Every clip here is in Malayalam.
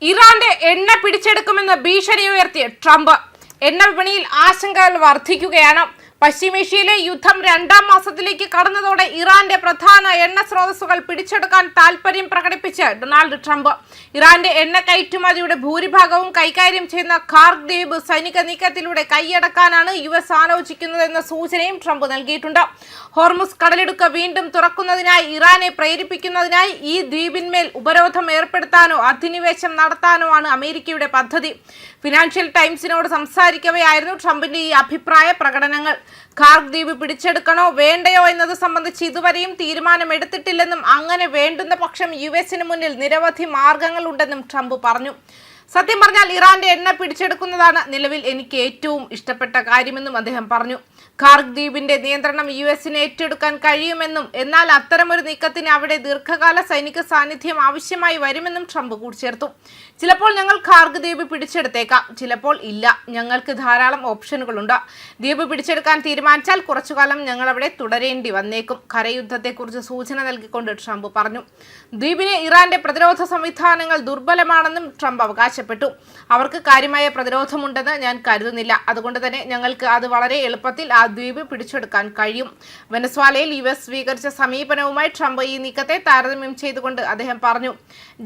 ഇറാന്റെ എണ്ണ പിടിച്ചെടുക്കുമെന്ന് ഭീഷണി ഉയർത്തിയ ട്രംപ്. എണ്ണ വിപണിയിൽ ആശങ്കകൾ വർദ്ധിക്കുകയാണ്. പശ്ചിമേഷ്യയിലെ യുദ്ധം 2ാം മാസത്തിലേക്ക് കടന്നതോടെ ഇറാന്റെ പ്രധാന എണ്ണ സ്രോതസ്സുകൾ പിടിച്ചെടുക്കാൻ താൽപര്യം പ്രകടിപ്പിച്ച് ഡൊണാൾഡ് ട്രംപ്. ഇറാന്റെ എണ്ണ കയറ്റുമതിയുടെ ഭൂരിഭാഗവും കൈകാര്യം ചെയ്യുന്ന ഖാർഗ് ദ്വീപ് സൈനിക നീക്കത്തിലൂടെ കൈയടക്കാനാണ് US ആലോചിക്കുന്നതെന്ന സൂചനയും ട്രംപ് നൽകിയിട്ടുണ്ട്. ഹോർമുസ് കടലിടുക്ക് വീണ്ടും തുറക്കുന്നതിനായി ഇറാനെ പ്രേരിപ്പിക്കുന്നതിനായി ഈ ദ്വീപിന്മേൽ ഉപരോധം ഏർപ്പെടുത്താനോ അധിനിവേശം നടത്താനോ ആണ് അമേരിക്കയുടെ പദ്ധതി. ഫിനാൻഷ്യൽ ടൈംസിനോട് സംസാരിക്കവെയായിരുന്നു ട്രംപിന്റെ ഈ അഭിപ്രായ പ്രകടനങ്ങൾ. ഖാർഗ് ദ്വീപ് പിടിച്ചെടുക്കണോ വേണ്ടയോ എന്നത് സംബന്ധിച്ച് ഇതുവരെയും തീരുമാനമെടുത്തിട്ടില്ലെന്നും അങ്ങനെ വേണ്ടുന്ന പക്ഷം US മുന്നിൽ നിരവധി മാർഗങ്ങൾ ഉണ്ടെന്നും ട്രംപ് പറഞ്ഞു. സത്യം പറഞ്ഞാൽ ഇറാന്റെ എണ്ണ പിടിച്ചെടുക്കുന്നതാണ് നിലവിൽ എനിക്ക് ഏറ്റവും ഇഷ്ടപ്പെട്ട കാര്യമെന്നും അദ്ദേഹം പറഞ്ഞു. ഖാർഗ് ദ്വീപിന്റെ നിയന്ത്രണം US ഏറ്റെടുക്കാൻ കഴിയുമെന്നും എന്നാൽ അത്തരമൊരു നീക്കത്തിന് അവിടെ ദീർഘകാല സൈനിക സാന്നിധ്യം ആവശ്യമായി വരുമെന്നും ട്രംപ് കൂട്ടിച്ചേർത്തു. ചിലപ്പോൾ ഞങ്ങൾ ഖാർഗ് ദ്വീപ് പിടിച്ചെടുത്തേക്കാം, ചിലപ്പോൾ ഇല്ല. ഞങ്ങൾക്ക് ധാരാളം ഓപ്ഷനുകളുണ്ട്. ദ്വീപ് പിടിച്ചെടുക്കാൻ തീരുമാനിച്ചാൽ കുറച്ചുകാലം ഞങ്ങൾ അവിടെ തുടരേണ്ടി വന്നേക്കും. കരയുദ്ധത്തെക്കുറിച്ച് സൂചന നൽകിക്കൊണ്ട് ട്രംപ് പറഞ്ഞു. ദ്വീപിന് ഇറാന്റെ പ്രതിരോധ സംവിധാനങ്ങൾ ദുർബലമാണെന്നും ട്രംപ് അവകാശപ്പെട്ടു. അവർക്ക് കാര്യമായ പ്രതിരോധമുണ്ടെന്ന് ഞാൻ കരുതുന്നില്ല. അതുകൊണ്ട് തന്നെ ഞങ്ങൾക്ക് അത് വളരെ എളുപ്പത്തിൽ ആ ദ്വീപ് പിടിച്ചെടുക്കാൻ കഴിയും. വെനസ്വേലയിൽ US സ്വീകരിച്ച സമീപനവുമായി ട്രംപ് ഈ നീക്കത്തെ താരതമ്യം ചെയ്തുകൊണ്ട് അദ്ദേഹം പറഞ്ഞു.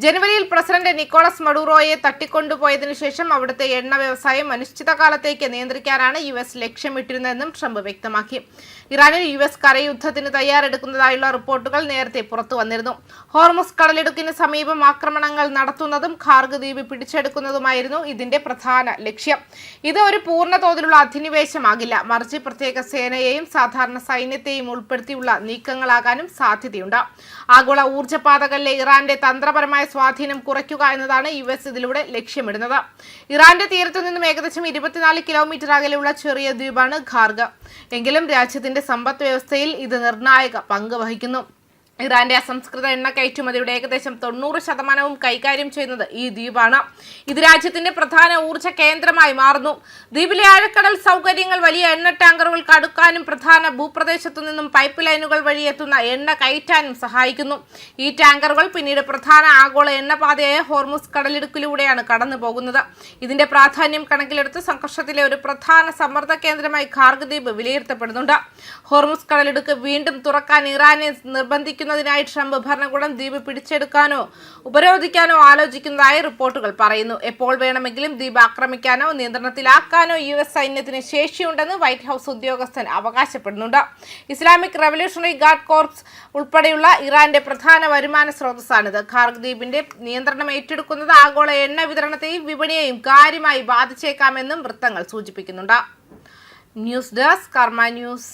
ജനുവരിയിൽ പ്രസിഡന്റ് നിക്കോളസ് മഡൂറോയെ തട്ടിക്കൊണ്ടുപോയതിനു ശേഷം അവിടുത്തെ എണ്ണ വ്യവസായം അനിശ്ചിതകാലത്തേക്ക് നിയന്ത്രിക്കാനാണ് US ലക്ഷ്യമിട്ടിരുന്നതെന്നും ട്രംപ് വ്യക്തമാക്കി. ഇറാനിൽ US കരയുദ്ധത്തിന് തയ്യാറെടുക്കുന്നതായുള്ള റിപ്പോർട്ടുകൾ നേരത്തെ പുറത്തു വന്നിരുന്നു. ഹോർമുസ് കടലിടുക്കിന് സമീപം ആക്രമണങ്ങൾ നടത്തുന്നതും ഖാർഗ് ദ്വീപ് പിടിച്ചെടുക്കുന്നതുമായിരുന്നു ഇതിന്റെ പ്രധാന ലക്ഷ്യം. ഇത് ഒരു പൂർണ്ണ തോതിലുള്ള അധിനിവേശമാകില്ല, മറിച്ച് പ്രത്യേക സേനയെയും സാധാരണ സൈന്യത്തെയും ഉൾപ്പെടുത്തിയുള്ള നീക്കങ്ങളാകാനും സാധ്യതയുണ്ട്. ആഗോള ഊർജ്ജപാതകളിലെ ഇറാന്റെ തന്ത്രപരമായ സ്വാധീനം കുറയ്ക്കുക എന്നതാണ് US ഇതിലൂടെ ലക്ഷ്യമിടുന്നത്. ഇറാന്റെ തീരത്തു നിന്നും ഏകദേശം 24 കിലോമീറ്റർ അകലെയുള്ള ചെറിയ ദ്വീപാണ് ഖാർഗ്. എങ്കിലും രാജ്യത്തിന്റെ സമ്പദ് വ്യവസ്ഥയിൽ ഇത് നിർണായക പങ്ക് വഹിക്കുന്നു. ഇറാന്റെ അസംസ്കൃത എണ്ണ കയറ്റുമതിയുടെ ഏകദേശം 90% കൈകാര്യം ചെയ്യുന്നത് ഈ ദ്വീപാണ്. ഇത് രാജ്യത്തിന്റെ പ്രധാന ഊർജ്ജ കേന്ദ്രമായി മാറുന്നു. ദ്വീപിലെ ആഴക്കടൽ സൗകര്യങ്ങൾ വലിയ എണ്ണ ടാങ്കറുകൾ അടുക്കാനും പ്രധാന ഭൂപ്രദേശത്തു നിന്നും പൈപ്പ് ലൈനുകൾ വഴി എത്തുന്ന എണ്ണ കയറ്റാനും സഹായിക്കുന്നു. ഈ ടാങ്കറുകൾ പിന്നീട് പ്രധാന ആഗോള എണ്ണപാതയായ ഹോർമുസ് കടലിടുക്കിലൂടെയാണ് കടന്നു പോകുന്നത്. ഇതിന്റെ പ്രാധാന്യം കണക്കിലെടുത്ത് സംഘർഷത്തിലെ ഒരു പ്രധാന സമ്മർദ്ദ കേന്ദ്രമായി ഖാർഗ് ദ്വീപ് വിലയിരുത്തപ്പെടുന്നുണ്ട്. ഹോർമുസ് കടലിടുക്ക് വീണ്ടും തുറക്കാൻ ഇറാനെ നിർബന്ധിക്കുന്നതിനായി ട്രംപ് ഭരണകൂടം ദ്വീപ് പിടിച്ചെടുക്കാനോ ഉപരോധിക്കാനോ ആലോചിക്കുന്നതായി റിപ്പോർട്ടുകൾ പറയുന്നു. എപ്പോൾ വേണമെങ്കിലും ദ്വീപ് ആക്രമിക്കാനോ നിയന്ത്രണത്തിലാക്കാനോ US സൈന്യത്തിന് ശേഷിയുണ്ടെന്ന് വൈറ്റ് ഹൗസ് ഉദ്യോഗസ്ഥൻ അവകാശപ്പെടുന്നുണ്ട്. ഇസ്ലാമിക് റവല്യൂഷണറി ഗാർഡ് കോർപ്സ് ഉൾപ്പെടെയുള്ള ഇറാന്റെ പ്രധാന വരുമാന സ്രോതസ്സാണിത്. ഖാർഗ് ദ്വീപിന്റെ നിയന്ത്രണം ഏറ്റെടുക്കുന്നത് ആഗോള എണ്ണ വിതരണത്തെയും വിപണിയെയും കാര്യമായി ബാധിച്ചേക്കാമെന്നും വൃത്തങ്ങൾ സൂചിപ്പിക്കുന്നുണ്ട്. ന്യൂസ് ഡെസ്ക് കർമ്മ ന്യൂസ്.